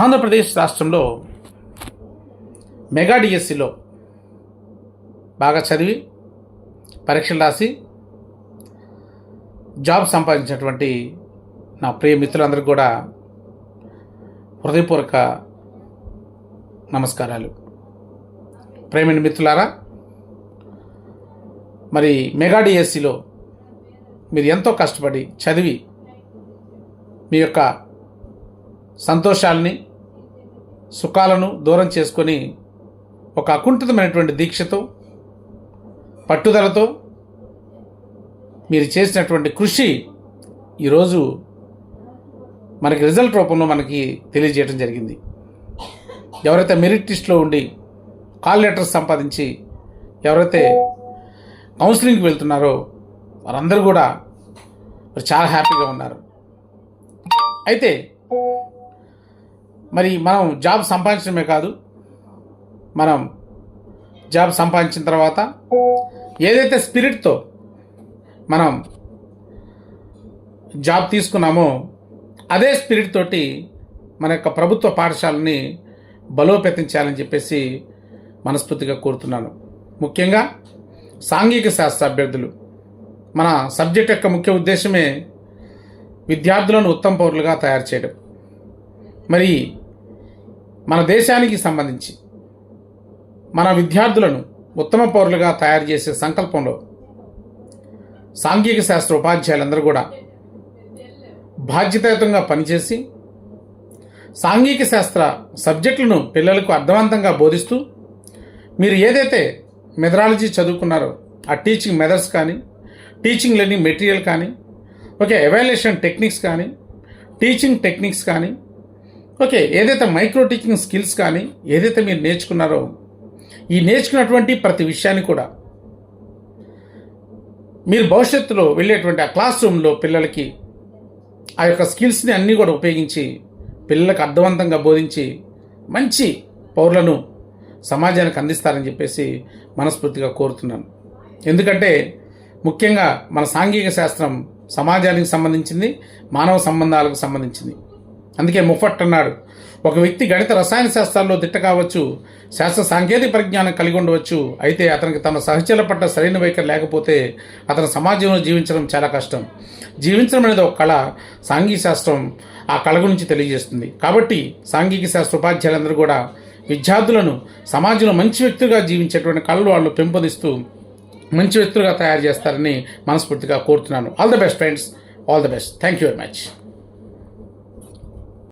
ఆంధ్రప్రదేశ్ రాష్ట్రంలో మెగా డిఎస్సిలో బాగా చదివి పరీక్షలు రాసి జాబ్ సంపాదించినటువంటి నా ప్రియ మిత్రులందరికీ కూడా హృదయపూర్వక నమస్కారాలు. ప్రేమైన మిత్రులారా, మరి మెగా డిఎస్సిలో మీరు ఎంతో కష్టపడి చదివి మీ యొక్క సంతోషాలని సుఖాలను దూరం చేసుకొని ఒక అకుంఠితమైనటువంటి దీక్షతో పట్టుదలతో మీరు చేసినటువంటి కృషి ఈరోజు మనకి రిజల్ట్ రూపంలో మనకి తెలియజేయడం జరిగింది. ఎవరైతే మెరిట్ లిస్ట్లో ఉండి కాల్ లెటర్స్ సంపాదించి ఎవరైతే కౌన్సిలింగ్కి వెళ్తున్నారో వారందరూ కూడా చాలా హ్యాపీగా ఉన్నారు. అయితే మరి మనం జాబ్ సంపాదించడమే కాదు, మనం జాబ్ సంపాదించిన తర్వాత ఏదైతే స్పిరిట్తో మనం జాబ్ తీసుకున్నామో అదే స్పిరిట్ తోటి మన యొక్క ప్రభుత్వ పాఠశాలని బలోపేతం చేయాలని చెప్పేసి మనస్ఫూర్తిగా కోరుతున్నాను. ముఖ్యంగా సాంఘిక శాస్త్ర అభ్యర్థులు, మన సబ్జెక్ట్ యొక్క ముఖ్య ఉద్దేశమే విద్యార్థులను ఉత్తమ పౌరులుగా తయారు చేయడం. మరి మన దేశానికి సంబంధించి మన విద్యార్థులను ఉత్తమ పౌరులుగా తయారు చేసే సంకల్పంలో సాంఘిక శాస్త్ర ఉపాధ్యాయులందరూ కూడా బాధ్యతాయుతంగా పనిచేసి సాంఘిక శాస్త్ర సబ్జెక్టులను పిల్లలకు అర్థవంతంగా బోధిస్తూ మీరు ఏదైతే మెథడాలజీ చదువుకున్నారో ఆ టీచింగ్ మెథడ్స్ కానీ, టీచింగ్ లెర్నింగ్ మెటీరియల్ కానీ, ఎవాల్యుయేషన్ టెక్నిక్స్ కానీ, టీచింగ్ టెక్నిక్స్ కానీ, ఏదైతే మైక్రో టీచింగ్ స్కిల్స్ కానీ ఏదైతే మీరు నేర్చుకున్నారో ఈ నేర్చుకున్నటువంటి ప్రతి విషయాన్ని కూడా మీరు భవిష్యత్తులో వెళ్ళేటువంటి ఆ క్లాస్ రూమ్లో పిల్లలకి ఆ యొక్క స్కిల్స్ని అన్నీ కూడా ఉపయోగించి పిల్లలకు అర్థవంతంగా బోధించి మంచి పౌరులను సమాజానికి అందిస్తారని చెప్పేసి మనస్ఫూర్తిగా కోరుతున్నాను. ఎందుకంటే ముఖ్యంగా మన సాంఘిక శాస్త్రం సమాజానికి సంబంధించింది, మానవ సంబంధాలకు సంబంధించింది. అందుకే ముఫట్ అన్నాడు, ఒక వ్యక్తి గణిత రసాయన శాస్త్రాల్లో దిట్ట కావచ్చు, శాస్త్ర సాంకేతిక పరిజ్ఞానం కలిగి ఉండవచ్చు, అయితే అతనికి తన సహచరుల పట్ల సరైన వైఖరి లేకపోతే అతను సమాజంలో జీవించడం చాలా కష్టం. జీవించడం అనేది ఒక కళ, సాంఘిక శాస్త్రం ఆ కళ గురించి తెలియజేస్తుంది. కాబట్టి సాంఘిక శాస్త్ర ఉపాధ్యాయులందరూ కూడా విద్యార్థులను సమాజంలో మంచి వ్యక్తులుగా జీవించేటువంటి కళలు వాళ్ళు పెంపొందిస్తూ మంచి వ్యక్తులుగా తయారు చేస్తారని మనస్ఫూర్తిగా కోరుతున్నాను. All the best friends, all the best. Thank you very much.